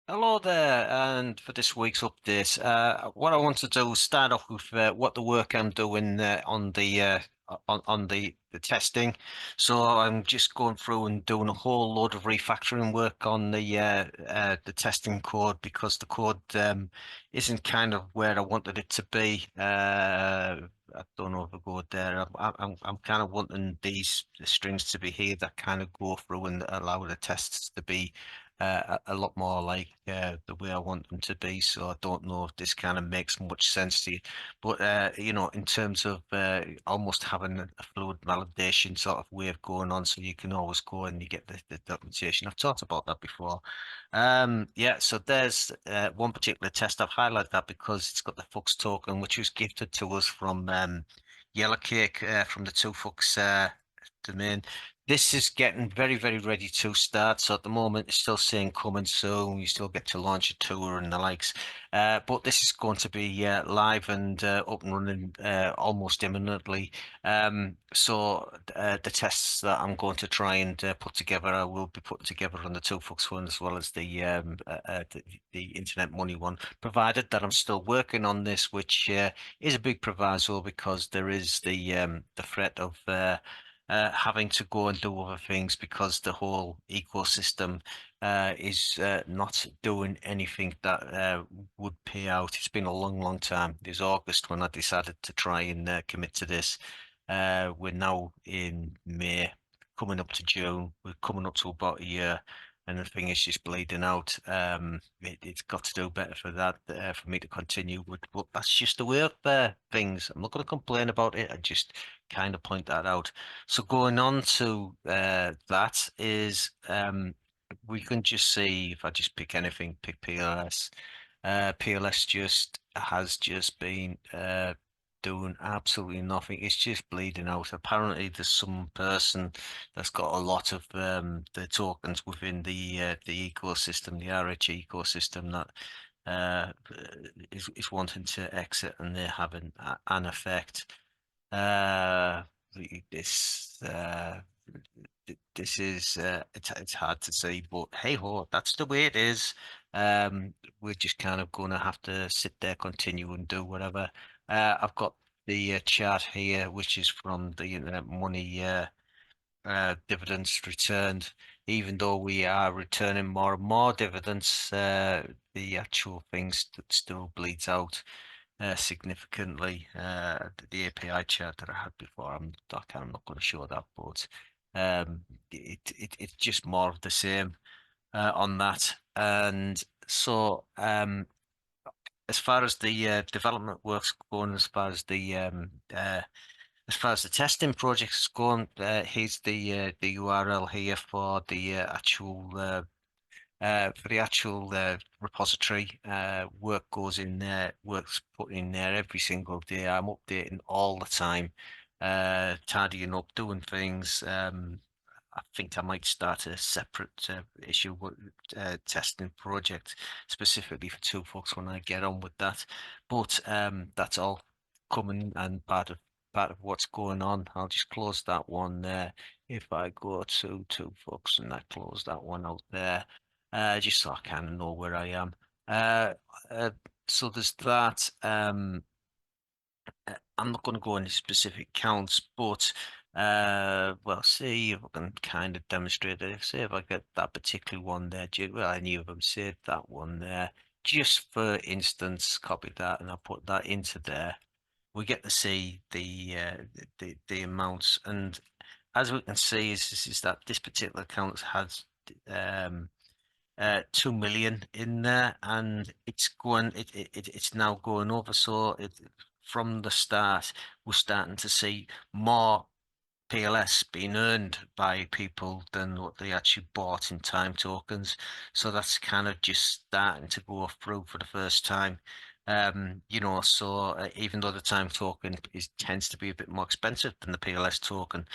Hello there, and for this week's update, what I want to do is start off with what the work I'm doing on the testing. So I'm just going through and doing a whole load of refactoring work on the testing code because the code isn't kind of where I wanted it to be. I don't know if I go there. I'm kind of wanting these strings to be here that kind of go through and allow the tests to be a lot more like the way I want them to be. So I don't know if this kind of makes much sense to you, but in terms of almost having a fluid validation sort of way of going on, so you can always go and you get the documentation. I've talked about that before. Yeah, so there's one particular test I've highlighted that because it's got the Fux token, which was gifted to us from Yellow Cake from the Two Fux domain. This is getting very, very ready to start. So at the moment, it's still saying coming soon. You still get to launch a tour and the likes. But this is going to be live and up and running almost imminently. So the tests that I'm going to try and put together, I will be putting together on the two Fux one as well as the Internet Money one, provided that I'm still working on this, which is a big proviso because there is the threat of having to go and do other things because the whole ecosystem is not doing anything that would pay out. It's been a long, long time. It was August when I decided to try and commit to this. We're now in May, coming up to June. We're coming up to about a year. And the thing is just bleeding out. It's got to do better for that, for me to continue. But that's just the way of things. I'm not going to complain about it. I just kind of point that out. So going on to that is we can just see if I just pick anything, pick PLS. PLS just has just been doing absolutely nothing. It's just bleeding out. Apparently, there's some person that's got a lot of the tokens within the ecosystem, the RH ecosystem that is wanting to exit, and they're having an effect. Uh, this this is it's hard to say, but hey ho, that's the way it is. We're just kind of going to have to sit there, continue, and do whatever. I've got the chart here, which is from the Internet Money dividends returned. Even though we are returning more and more dividends, the actual things that still bleeds out significantly. The API chart that I had before, I'm not going to show that, but it's just more of the same on that. And so, as far as the development work's going, as far as the testing project's going, here's the URL here for the actual repository. Work goes in there, work's put in there every single day. I'm updating all the time, tidying up, doing things. I think I might start a separate testing project specifically for two folks when I get on with that. But that's all coming and part of what's going on. I'll just close that one there. If I go to two folks and I close that one out there, just so I kind of know where I am. Uh, uh, so there's that. I'm not going to go into specific counts, but well, see if I can kind of demonstrate it. Say if I get that particular one there, well, any of them, say that one there, just for instance, copy that and I put that into there. We get to see the amounts, and as we can see, is that this particular account has um 2 million in there, and it's now going over. So from the start, we're starting to see more PLS being earned by people than what they actually bought in time tokens. So that's kind of just starting to go through for the first time. Even though the time token tends to be a bit more expensive than the PLS token,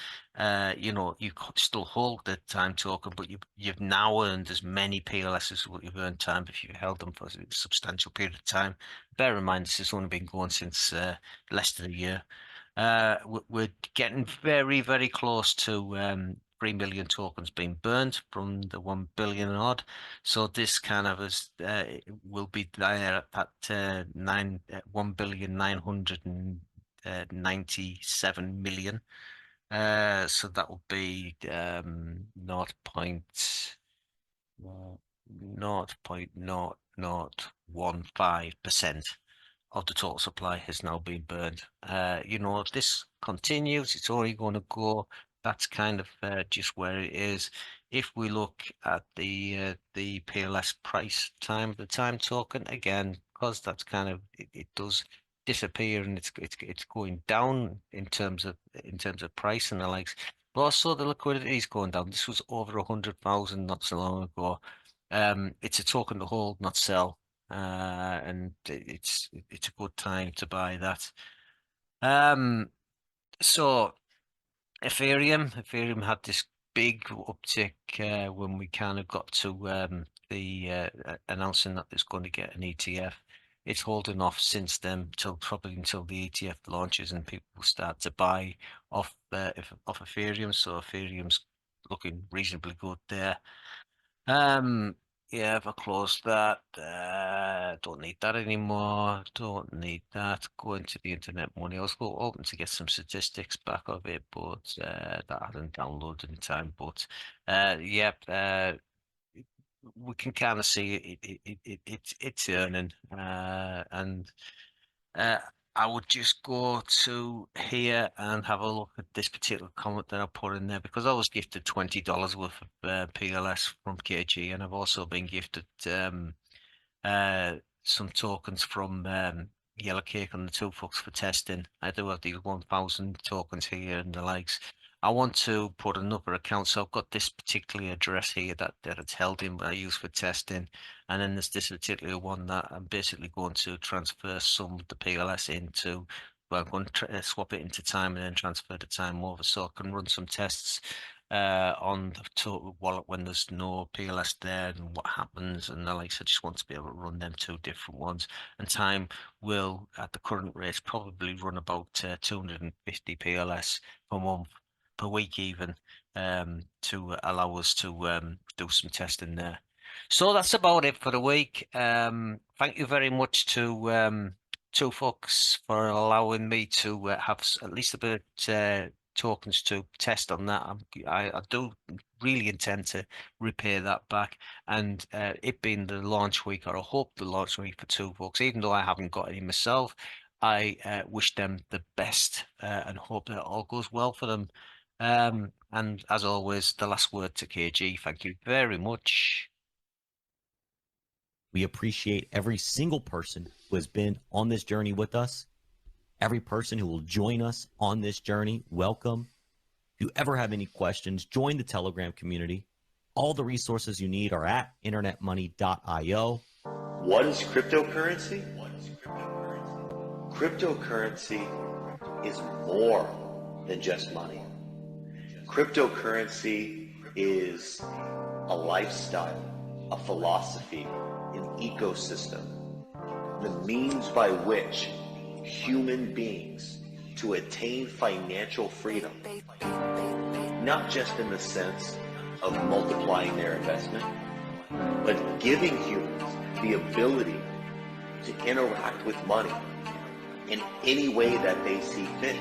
still hold the time token, but you've now earned as many PLS as what you've earned time if you've held them for a substantial period of time. Bear in mind, this has only been going since less than a year. We're getting very, very close to 3 million tokens being burned from the 1 billion odd. So this kind of is will be there at 1,997,000,000. So that will be 0.0015% of the total supply has now been burned. If this continues, it's only going to go. That's kind of just where it is. If we look at the PLS price time, the time token again, because that's kind of it does disappear and it's going down in terms of price and the likes. But also the liquidity is going down. This was over 100,000 not so long ago. It's a token to hold, not sell. And it's a good time to buy that. So Ethereum had this big uptick when we kind of got to the announcing that it's going to get an ETF. It's holding off since then probably until the ETF launches and people start to buy off Ethereum. So Ethereum's looking reasonably good there. Yeah, if I close that, don't need that anymore. Don't need that. Go into the internet money. I was hoping to get some statistics back of it, but that hadn't downloaded in time. But yep, we can kind of see it's earning, and I would just go to here and have a look at this particular comment that I put in there because I was gifted $20 worth of PLS from KG, and I've also been gifted some tokens from Yellow Cake on the Two Fucks for testing. I do have these 1,000 tokens here and the likes. I want to put another account, so I've got this particular address here that it's held in, I use for testing, and then there's this particular one that I'm basically going to transfer some of the PLS into. Well, I'm going to swap it into time and then transfer the time over, so I can run some tests on the total wallet when there's no PLS there and what happens and the likes. I just want to be able to run them two different ones, and time will at the current rate probably run about 250 PLS per month, per week even, to allow us to do some testing there. So that's about it for the week. Thank you very much to Two Fucks for allowing me to have at least a bit tokens to test on that. I do really intend to repay that back, and it being the launch week, or I hope the launch week for Two Fucks, even though I haven't got any myself, I wish them the best and hope that it all goes well for them. And as always, the last word to KG. Thank you very much. We appreciate every single person who has been on this journey with us. Every person who will join us on this journey, welcome. If you ever have any questions, join the Telegram community. All the resources you need are at internetmoney.io. What is cryptocurrency? Cryptocurrency is more than just money. Cryptocurrency is a lifestyle, a philosophy, an ecosystem, the means by which human beings to attain financial freedom, not just in the sense of multiplying their investment, but giving humans the ability to interact with money in any way that they see fit.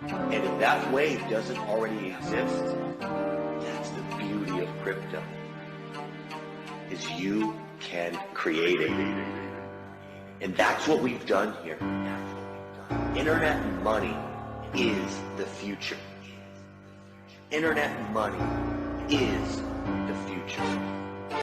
And if that way doesn't already exist, that's the beauty of crypto, is you can create it. And that's what we've done here. Internet money is the future. Internet money is the future.